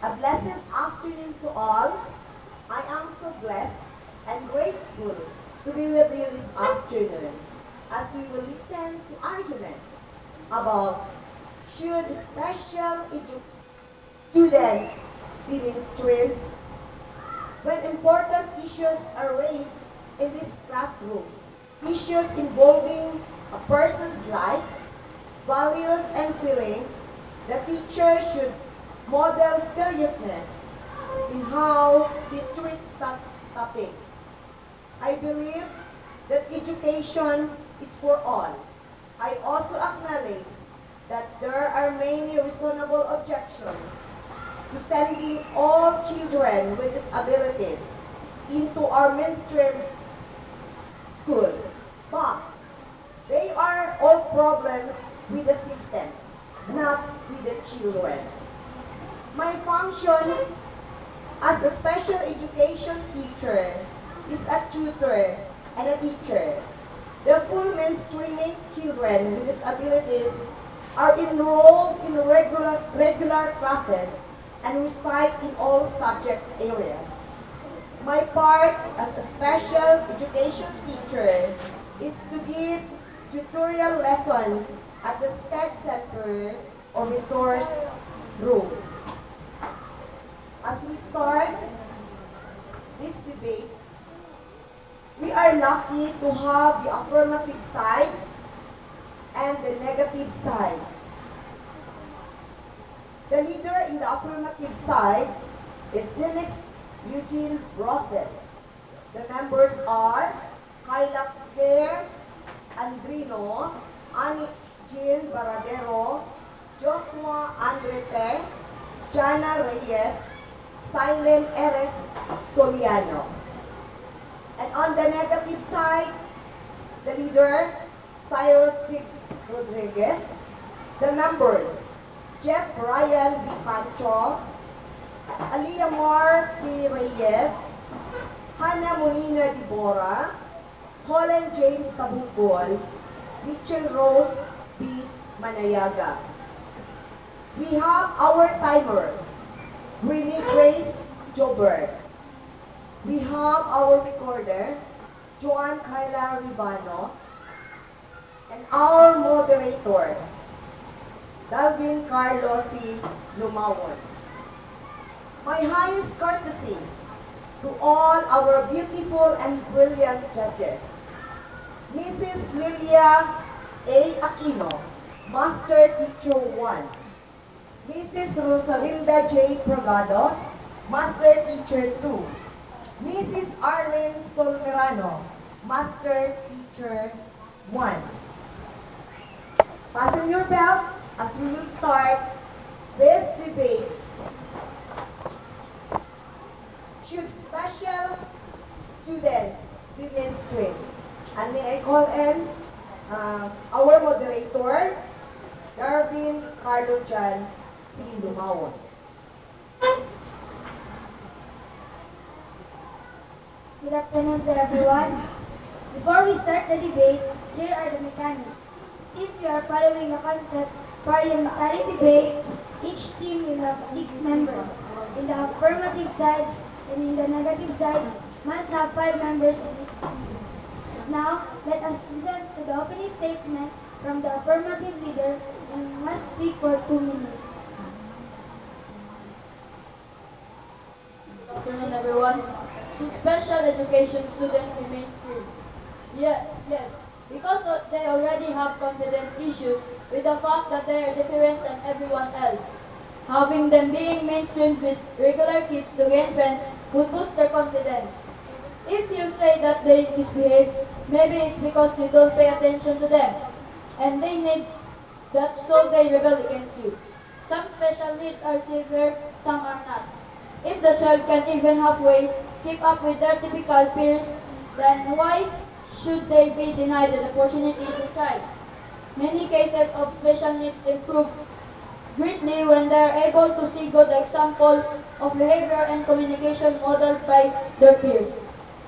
A blessed afternoon to all. I am so blessed and grateful to be with you this afternoon as we will listen to arguments about should special students be mainstreamed when important issues are raised in this classroom. Issues involving a person's life, values, and feelings, the teacher should model seriousness in how he treats that topic. I believe that education is for all. I also acknowledge that there are many reasonable objections to sending all children with disabilities into our mainstream school. But they are all problems with the system, not with the children. My function as a special education teacher is a tutor and a teacher. The full mainstreaming children with disabilities are enrolled in regular classes and recite in all subject areas. My part as a special education teacher is to give tutorial lessons at the SPED Center or resource room. As we start this debate, we are lucky to have the affirmative side and the negative side. The leader in the affirmative side is Dencie Eugene Rosset. The members are Kyla Claire Andrino, Annie Jean Baradero, Joshua Andrete, Jana Reyes, Silent Eric Soliano. And on the negative side, the leader, Cyrus Rodriguez. The members, Jeff Ryan D. Pancho, Aliamar P. Reyes, Hannah Molina Dibora, Holland James Kabukol, Mitchell Rose B. Manayaga. We have our timer, Winnie Grace Jobert. We have our recorder, Joan Kyla Ribano, and our moderator, Dalvin Carlos P. Lumawon. My highest courtesy to all our beautiful and brilliant judges. Mrs. Lilia A. Aquino, Master Teacher 1. Mrs. Rosalinda J. Progado, Master Teacher 2. Mrs. Arlene Solmerano, Master Teacher 1. Fasten your belt as we will start this debate. Should special students be mainstreamed? And may I call in our moderator, Darwin Carlo Jan P. Lumawon. Good afternoon to everyone. Before we start the debate, here are the mechanics. If you are following the concept parliamentary debate, each team will have 6 members. In the affirmative side and in the negative side, must have 5 members in each team. Now, let us listen to the opening statement from the affirmative leader and must speak for 2 minutes. Good afternoon, everyone. Should special education students be mainstream? Yes. Because they already have confidence issues with the fact that they are different than everyone else. Having them being mainstreamed with regular kids to gain friends would boost their confidence. If you say that they misbehave, maybe it's because you don't pay attention to them, and they need that so they rebel against you. Some special needs are severe, some are not. If the child can even halfway keep up with their typical peers, then why should they be denied the opportunity to try? Many cases of special needs improve greatly when they are able to see good examples of behavior and communication modeled by their peers.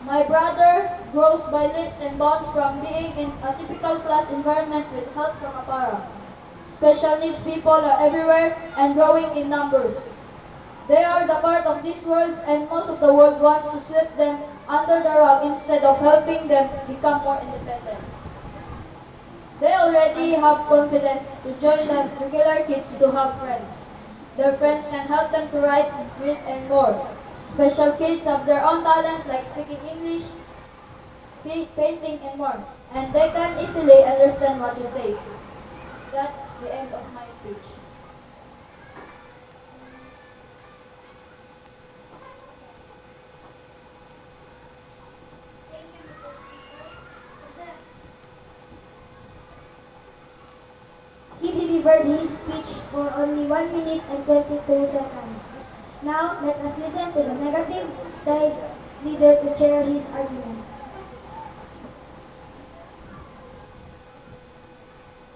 My brother grows by leaps and bounds from being in a typical class environment with help from a para. Special needs people are everywhere and growing in numbers. They are the part of this world and most of the world wants to sweep them under the rug instead of helping them become more independent. They already have confidence to join the regular kids to have friends. Their friends can help them to write, read, and more. Special kids have their own talent like speaking English, painting, and more. And they can easily understand what you say. That's the end of my speech. He delivered his speech for only 1 minute and 22 seconds. Now, let us listen to the negative side leader to share his argument.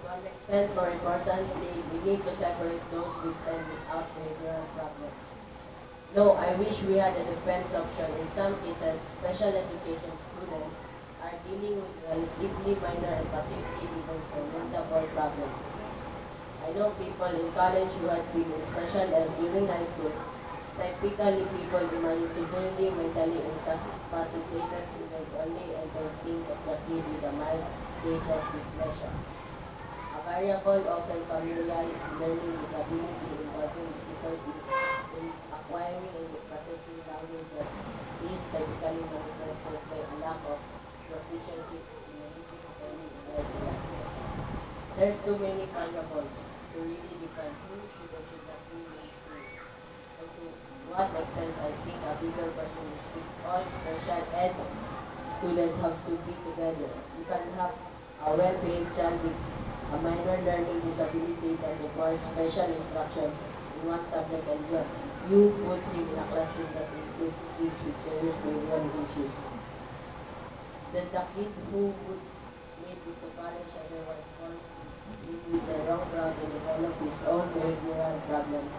To an extent more importantly, we need to separate those with and without behavioral problems. No, I wish we had a defense option. In some cases, special education students are dealing with relatively minor and possibly even surmountable problems. I know people in college who had been in special ed during high school, typically people who are severely mentally incapacitated students only and can think of the kid with a mild case of dyslexia. A variable often familial learning disability involving difficulty in acquiring and processing language that is typically manifested by a lack of proficiency in reading, spelling, and writing. There's too many variables to really define who should or should not be mainstream. And to what extent I think a bigger question is if all special ed students have to be together. You can have a well-behaved child with a minor learning disability that requires special instruction in one subject and you put him in a classroom that includes kids with serious behavioral issues. Then the kid who would made it to college otherwise falls in with the wrong route and develop his own behavioral problems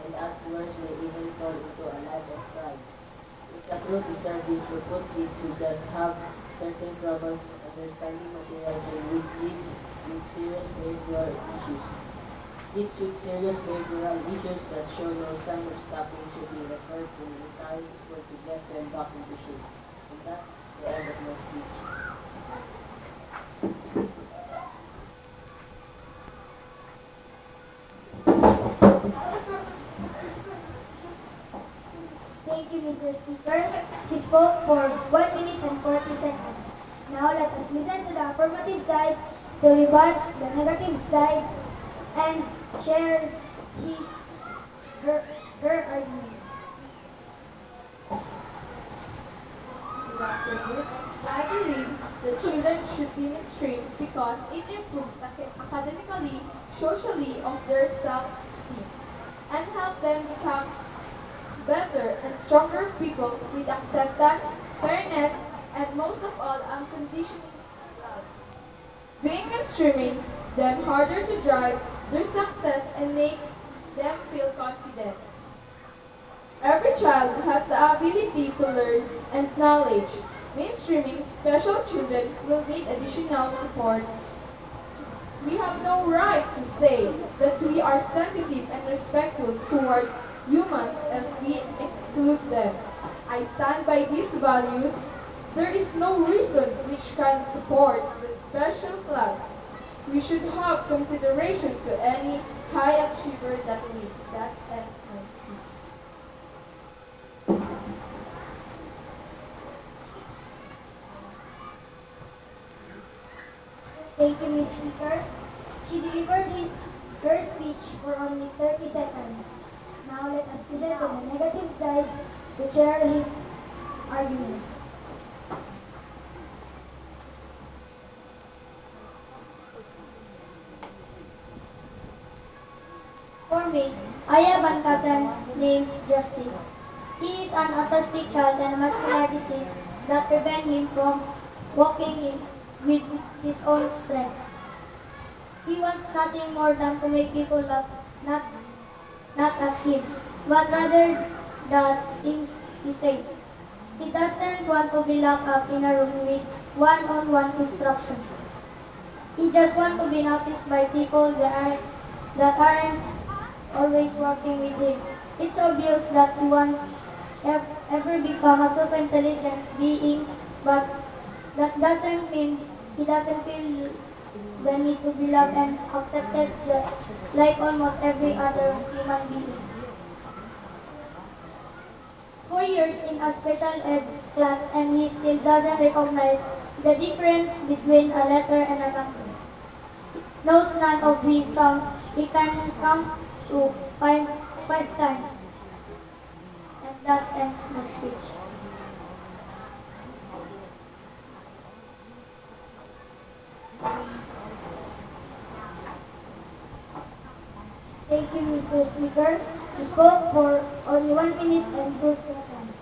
and at worst may even fall into a life of crime. If the truth is service we put kids who just have certain problems understanding materials and with kids with serious behavioral issues. Kids with serious behavioral issues that show no sign of stopping should be referred to the entire school to get them back into shape. And that's the end of my speech. Thank you, Mr. Speaker. He spoke for 1 minute and 40 seconds. Now let us listen to the affirmative side to rebut the negative side and share her argument. Good afternoon. I believe that children should be mainstream because it improves academically, socially of their self-esteem and help them become better and stronger people with acceptance, fairness, and most of all, unconditional love. Being mainstreaming them harder to drive their success and make them feel confident. Every child has the ability to learn and knowledge. Mainstreaming special children will need additional support. We have no right to say that we are sensitive and respectful toward humans if we exclude them. I stand by these values. There is no reason which can support the special class. We should have consideration to any high achiever that needs that and Thank you, Ms. Speaker. She delivered her speech for only 30 seconds. Now let us listen to the negative side to share his argument. For me, I have one cousin named Justice. He is an autistic child and a muscular disease that prevent him from walking with his own strength. He wants nothing more than to make people laugh, not at him, but rather the things he says. He doesn't want to be locked up in a room with one-on-one instruction. He just wants to be noticed by people that aren't always working with him. It's obvious that we won't ever become a super intelligent being, but that doesn't mean he doesn't feel the need to be loved and accepted like almost every other human being. 4 years in a special ed class and he still doesn't recognize the difference between a letter and a number. Knows none of these sounds. He can count to five times. And that ends my speech. Thank you, Mr. Speaker. You spoke for only 1 minute and 2 seconds.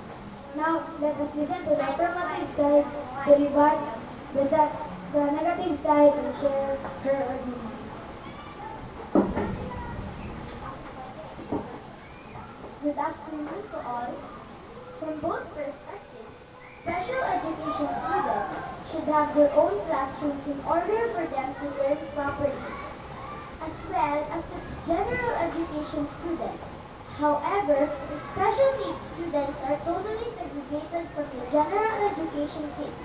Now, let us listen to the affirmative side, the rebut, the negative side, and share her argument. Good afternoon to all. From both perspectives, special education students should have their own classrooms in order for them to learn properly, as well as the general education students. However, the special needs students are totally segregated from the general education kids.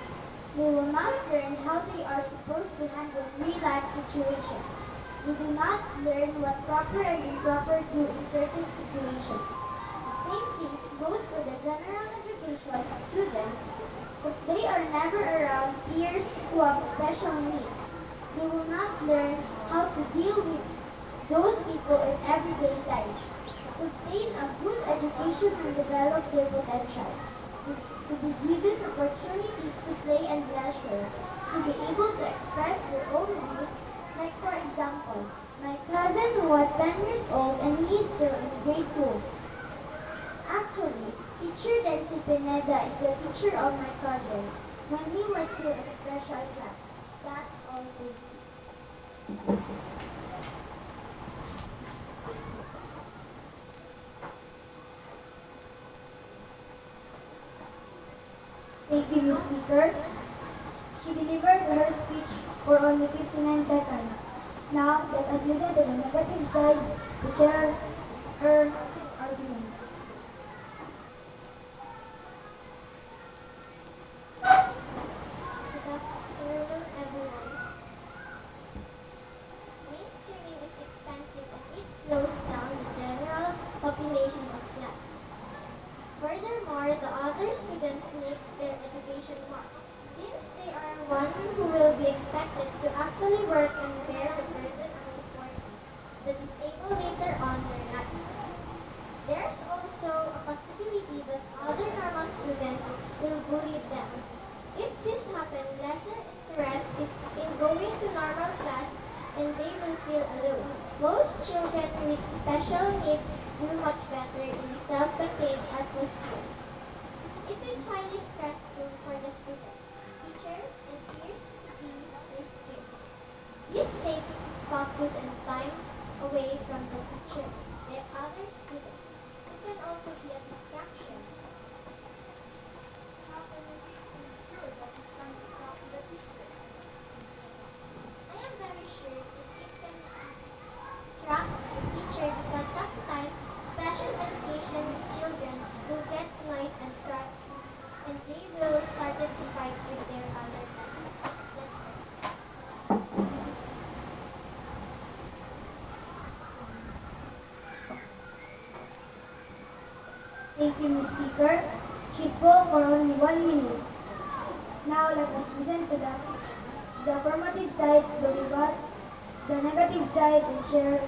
They will not learn how they are supposed to handle real-life situations. They do not learn what proper and improper do in certain situations. The same thing goes for the general education students, but they are never around peers who have special needs. They will not learn how to deal with those people in everyday life. To obtain a good education and develop their potential. To be given opportunities to play and leisure. To be able to express their own needs. Like for example, my cousin who was 10 years old and he is still in grade 2. Actually, teacher Dencie M Pineda is the teacher of my cousin when he was still in special class. That's all. Thank you, Ms. Speaker. She delivered her speech for only 59 seconds. Now, let us listen to the negative side to share her argument. Good afternoon, everyone. Mainstreaming is expensive and it slows down the general population of class. Furthermore, the other students need their education more, since they are one who will be expected to actually work and bear the burden of supporting the disabled later on in their life. There's also a possibility that other normal students will bully them. If this happens, lesser interest is in going to normal class and they will feel alone. Most children with special needs do much better in self-contained atmosphere. It is highly stressful for the students, teachers, and peers to be their peers. This takes focus and time away from the teacher and other students. It can also be a distraction. How can we ensure that it can stop the teacher? I am very sure that it can track the teacher because sometimes special education children will get annoyed and start and they will start to fight with their other classmates. Thank you, Ms. Speaker. She spoke for only 1 minute. Now let us listen to the affirmative side, the rebut, the negative side, and share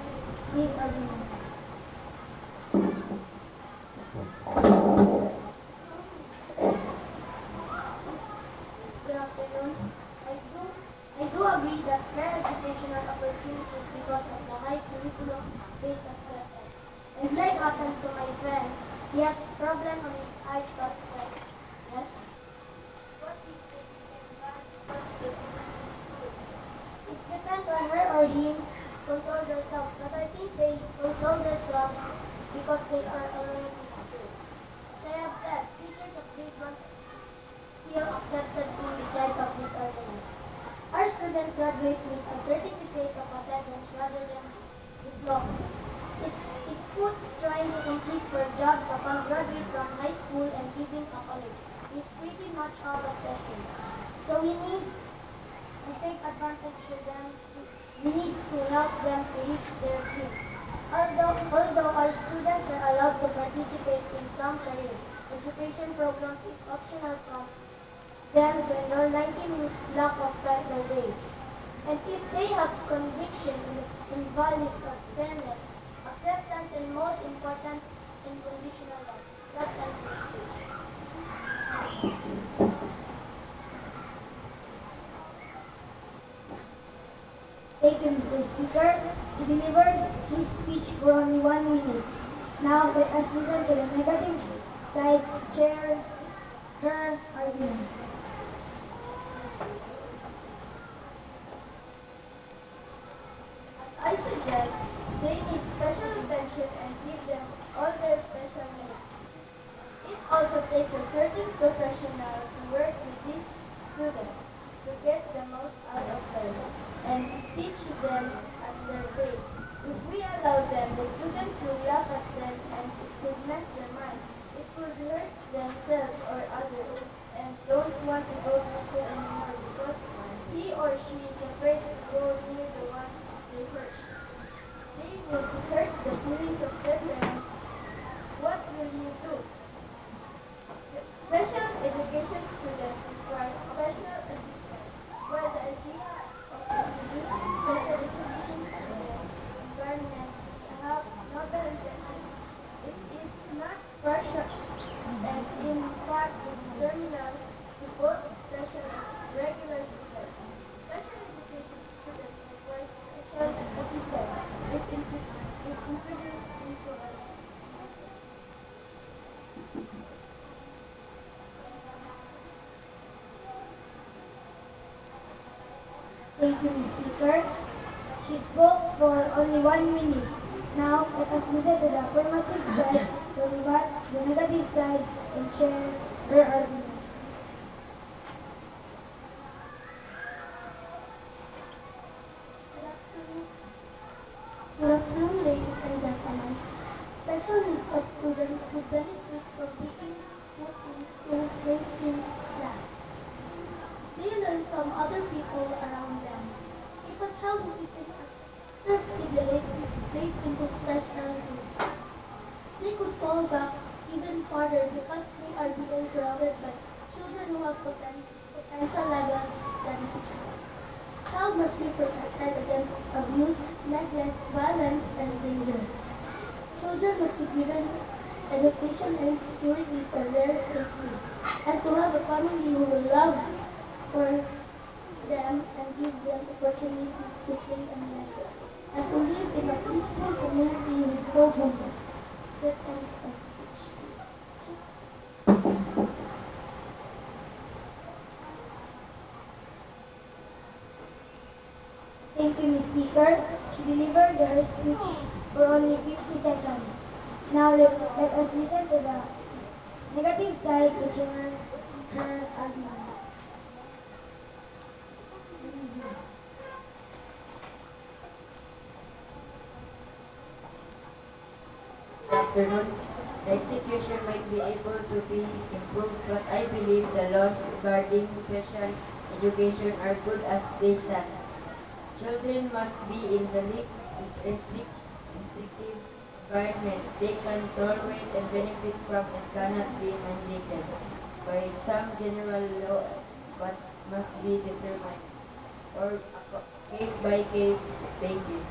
his argument. Good afternoon. I do agree that fair educational opportunities because of the high curriculum based on classes. And like happened to my friend, he has problem on his eyes but yes. What is it? It depends on her or him control themselves, but I think they control themselves because they are already mature. As I have said, teachers of grade 1 feel accepted in the child of this ordinance. Our students graduate with a certificate of attendance rather than diploma. It puts trying to compete for jobs upon graduate from high school and even a college. It's pretty much out of question. So we need to take advantage of them. We need to help them to reach their dreams. Although our students are allowed to participate in some career education programs is optional from them to enroll 90 minutes block of time per day. And if they have conviction in values of fairness, acceptance, and most important, unconditional love, trust and prestige. Thank you, Mr. Speaker. He delivered his speech for only 1 minute. Now let us listen to the negative side chair, her argument. I suggest they need special attention and give them all their special needs. It also takes a certain professional to work with these students to get the most out of them and teach them at their rate. If we allow them, the students will laugh at them and it could mess their mind. It could hurt themselves or others and don't want to go to school anymore because he or she is afraid to go near the one they hurt. They will hurt the feelings of their parents. What will you do? Special education students require special assistance. While the idea of introducing special education to the environment have noble intentions, it is not partial and in fact is terminal to both special and regular students. Special education students require special assistance if introduced into a Thank you, Ms. Speaker. She spoke for only 1 minute. Now, let us listen to the affirmative side, the negative side, and share her argument. Good afternoon, ladies and gentlemen. Special needs of students who benefit from being put into mainstream class. They learn from other people around them. If a child is acceptably placed into special needs, they could fall back even further because they are being surrounded by children who have potential level benefits. Child must be protected against abuse, neglect, violence, and danger. Children must be given education and security for their safety, and to have a family who will love for them and give them opportunities to play and learn, and to live in a peaceful community with no homeless. That ends my speech. Thank you, Ms. Speaker. She delivered her speech for only 50 seconds. Now let us listen to the negative side which is her argument. Good afternoon. The execution might be able to be improved, but I believe the laws regarding special education are good as they stand. Children must be in the restrictive environment they can tolerate and benefit from and cannot be mandated by some general law but must be determined or case-by-case basis.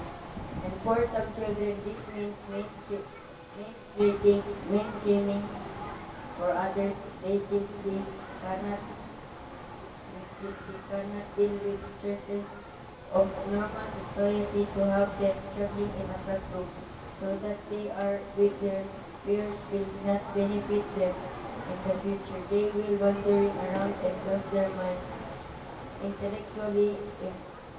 And for some children, this means mainstreaming. For others, they simply cannot deal with stresses of normal society to have them struggling in a classroom so that they are with their peers will not benefit them in the future. They will wandering around and lose their minds. Intellectually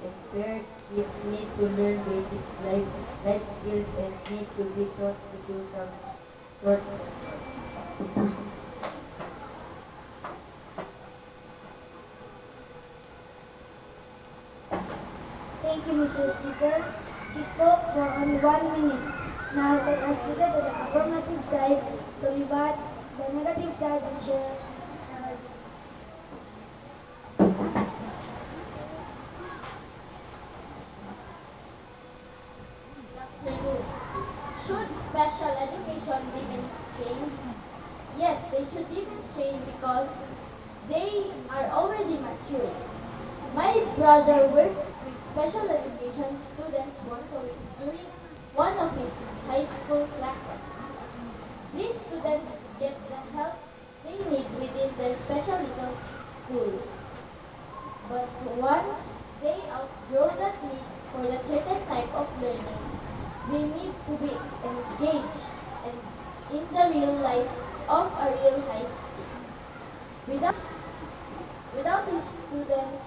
impaired kids need to learn basic life skills and need to be taught to do some sort of Thank you, Mr. Speaker. She spoke for only 1 minute. Now let us listen to the affirmative side to rebut the negative side and share our afternoon. Should special education be maintained? Yes, they should be maintained because they are already mature. My brother worked with special education students once a week during one of his high school classes. These students get the help they need within their special little school. But once they outgrow that need for a certain type of learning, they need to be engaged and in the real life of a real high school. Without the students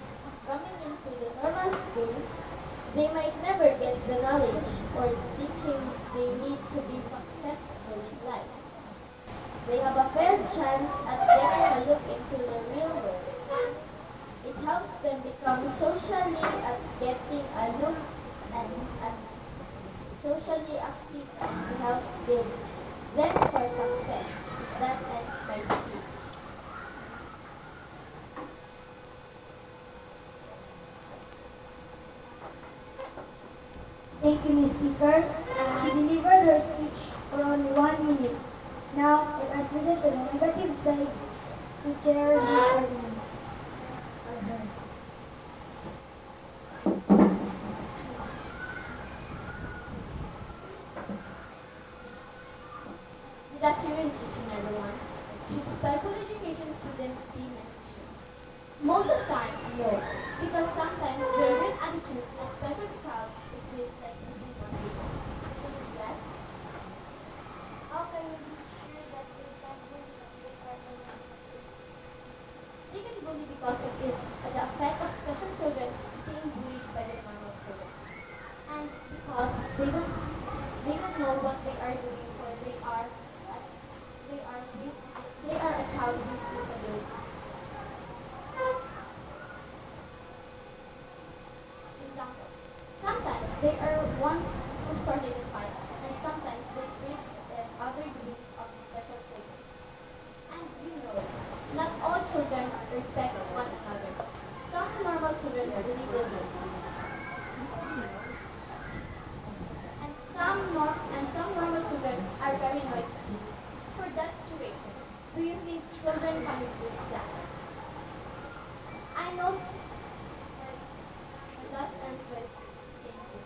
coming into the normal school, they might never get the knowledge or teaching they need to be successful in life. They have a fair chance at getting a look into the real world. It helps them become socially at getting a look and at socially active and help build them for success. That ends my speech. Thank you, Ms. Speaker. She delivered her speech for only 1 minute. Now, let us listen to the negative side to chair the argument. Good afternoon, teaching everyone. Should special education students be mentioned? Most of the time, no. Because sometimes their real attitude of special child is this like everyone people. Yes? How can you be sure that they can do the argument? They get bullied because it is the effect of special children being bullied by their normal children. And because they don't know what they are doing or they are a child with disability. Example. Sometimes they are one who started the fight and sometimes they break the other doings of special children. And you know, not all children respect one another. Some normal children really do. And some normal children are very noisy. For that situation, do you think children can improve that? I know that ends my speech. Thank you.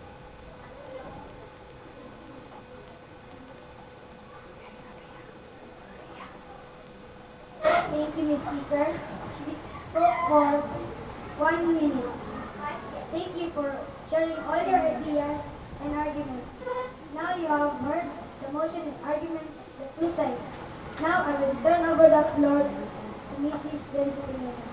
Thank you, Ms. Speaker. She spoke for 1 minute. Thank you for sharing all your ideas and arguments. Now you have heard the motion and arguments, the two sides. Now I will turn over the floor to Mrs. Dencie M Pineda.